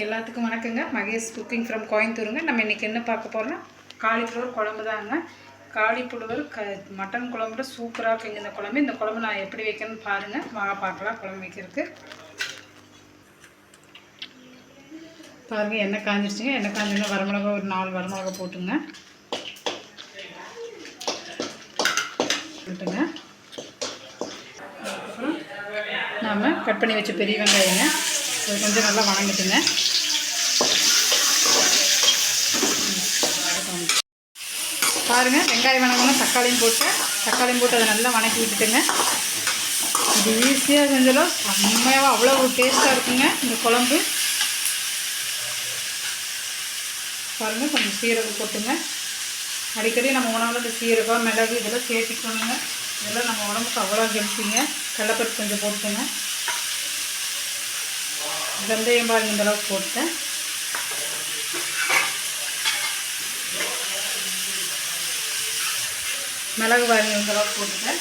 எல்லாத்துக்கும் வணக்கங்க. Mahesh cooking from கோயம்புத்தூருங்க. நம்ம இன்றைக்கி என்ன பார்க்க போகிறோம்னா காலிஃப்ளவர் குழம்பு தாங்க. காலிஃப்ளவர் மட்டன் குழம்புல சூப்பராக இருக்குங்க இந்த குழம்பு. இந்த குழம்பு நான் எப்படி வைக்கணும்னு பாருங்கள். வாங்க பார்க்கலாம் குழம்பு வைக்கிறதுக்கு. பாருங்கள், எண்ணெய் காஞ்சிருச்சுங்க. எண்ணெய் காஞ்சிங்கன்னா வரமிளகா ஒரு 4 வரமிளகா போட்டுங்க. அதுக்கப்புறம் நாம் கட் பண்ணி வச்ச பெரிய வெங்காயங்க அது கொஞ்சம் நல்லா வணங்கிட்டுங்க. பாருங்கள், வெங்காயம் வணங்கணும். தக்காளியும் போட்டு அதை நல்லா வணக்கி விட்டுட்டுங்க. இது ஈஸியாக செஞ்சாலும் செம்மையாக அவ்வளோ ஒரு டேஸ்ட்டாக இருக்குங்க இந்த குழம்பு. பாருங்கள், கொஞ்சம் சீரகம் போட்டுங்க. அடிக்கடி நம்ம உணவில் இந்த சீரகம் மிளகு இதெல்லாம் சேர்த்துக்கணுங்க. இதெல்லாம் நம்ம உடம்புக்கு அவ்வளோ ஹெல்த்திங்க. கடலைப்பருப்பு கொஞ்சம் போட்டுங்க. வெந்தயம் பாருங்க இந்த அளவுக்கு போட்டேன். மிளகு பாருங்க இந்த அளவுக்கு போட்டுட்டேன்.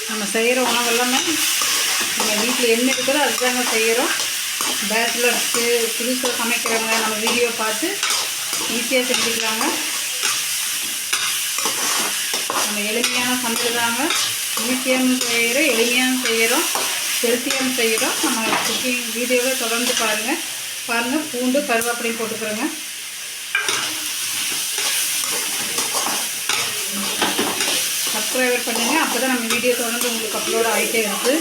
நம்ம செய்கிற உணவெல்லாமே நம்ம வீட்டில் என்ன இருக்கிறோ அதுதாங்க செய்கிறோம். பேச்சுலர்ஸ்க்கு புதுசாக சமைக்கிறவங்க நம்ம வீடியோ பார்த்து ஈஸியாக செஞ்சுக்கலாங்க. நம்ம எளிமையான சமையல் தாங்க. ஈஸியாக செய்கிறோம், எளிமையாக செய்கிறோம், ஹெல்த்தியாக செய்கிறோம். நம்ம குக்கிங் வீடியோவை தொடர்ந்து பாருங்கள். பூண்டு கருவேப்பிலையும் போட்டுக்கிறோங்க. சப்ஸ்கிரைபர் பண்ணுங்கள். அப்போ தான் நம்ம வீடியோ தொடர்ந்து உங்களுக்கு அப்லோட் ஆகிட்டே இருக்குது.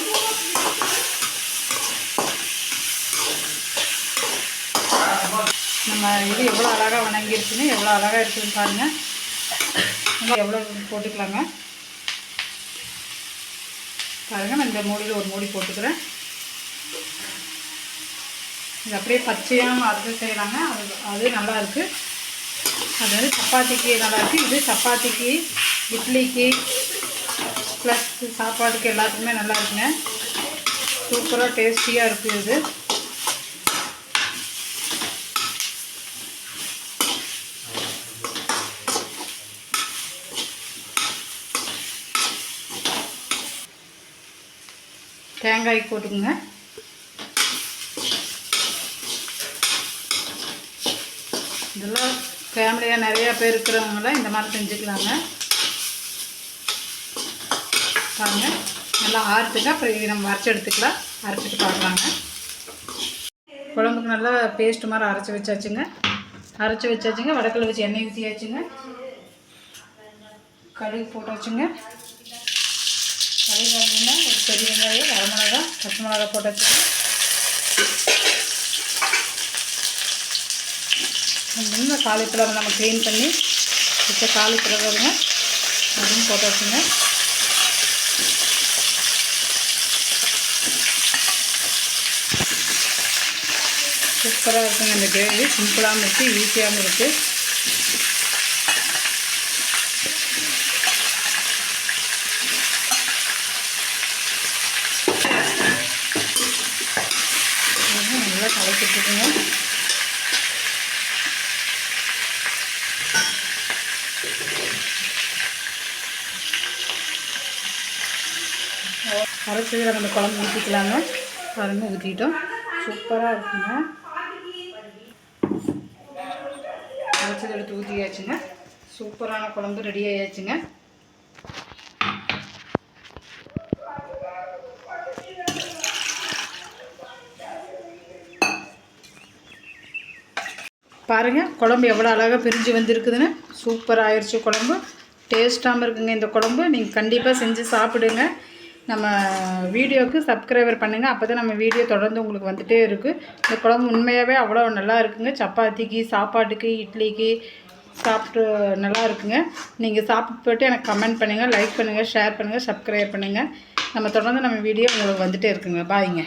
நம்ம இது எவ்வளோ அழகாக வணங்கிருச்சுன்னு எவ்வளோ அழகாக இருக்குதுன்னு பாருங்கள். எவ்வளோ போட்டுக்கலாங்க பாருங்கள். நான் இந்த மூடியில் ஒரு மூடி போட்டுக்கிறேன். இது அப்படியே பச்சையாக அரைச்சி செய்கிறாங்க. அது நல்லாயிருக்கு. அது வந்து சப்பாத்திக்கு நல்லாயிருக்கு. இது சப்பாத்திக்கு, இட்லிக்கு ப்ளஸ் சாப்பாடுக்கு எல்லாத்துக்குமே நல்லா இருக்குங்க. சூப்பராக டேஸ்டியாக இருக்குது இது. தேங்காய் போட்டுக்குங்க. இதெல்லாம் ஃபேமிலியாக நிறையா பேர் இருக்கிறவங்களாம் இந்த மாதிரி செஞ்சுக்கலாங்க. பாருங்கள், நல்லா ஆறுத்துங்க. அப்புறம் இது நம்ம அரைச்சி எடுத்துக்கலாம். அரைச்சிட்டு பார்க்கலாங்க. குழம்புக்கு நல்லா பேஸ்ட் மாதிரி அரைச்சி வச்சாச்சுங்க. வடக்கில் வச்சு எண்ணெய் ஊற்றியாச்சுங்க. கடுகு போட்டாச்சுங்க. கடுகு வாங்கினா ஒரு பெரிய வெங்காயம், வரமிளகா, பச்சை மிளகா போட்டாச்சுங்க. இன்னும் காலிஃப்ளவர் நம்ம க்ளீன் பண்ணி வச்ச காலிஃப்ளவருங்க அதுவும் போட்டாச்சுங்க. சூப்பராக இருக்குங்க இந்த கிரேவி. சிம்பிளாகவும் இருக்குது, ஈஸியாகவும் இருக்குது. நல்லா கலக்கிட்டுருக்குங்க. அரைச்சதில் நம்ம குழம்பு ஊற்றிக்கலாங்க. பாருங்கள், ஊற்றிட்டோம். சூப்பராக இருக்குங்க. அரைச்சதை எடுத்து ஊற்றியாச்சுங்க. சூப்பரான குழம்பு ரெடி ஆயாச்சுங்க. பாருங்கள், குழம்பு எவ்வளோ அழகாக பிரிஞ்சு வந்துருக்குதுன்னு. சூப்பராக ஆயிடுச்சு குழம்பு. டேஸ்ட்டாகவும் இருக்குங்க இந்த குழம்பு. நீங்கள் கண்டிப்பாக செஞ்சு சாப்பிடுங்க. நம்ம வீடியோவுக்கு சப்ஸ்கிரைபர் பண்ணுங்கள். அப்போ தான் நம்ம வீடியோ தொடர்ந்து உங்களுக்கு வந்துகிட்டே இருக்குது. இந்த குழம்பு உண்மையாகவே அவ்வளோ நல்லா இருக்குங்க. சப்பாத்திக்கு, சாப்பாட்டுக்கு, இட்லிக்கு சாப்பிட்டு நல்லா இருக்குங்க. நீங்கள் சாப்பிட்டு போய்ட்டு எனக்கு கமெண்ட் பண்ணுங்கள், லைக் பண்ணுங்கள், ஷேர் பண்ணுங்கள், சப்ஸ்கிரைப் பண்ணுங்கள். நம்ம தொடர்ந்து நம்ம வீடியோ உங்களுக்கு வந்துகிட்டே இருக்குங்க. பாய்ங்க.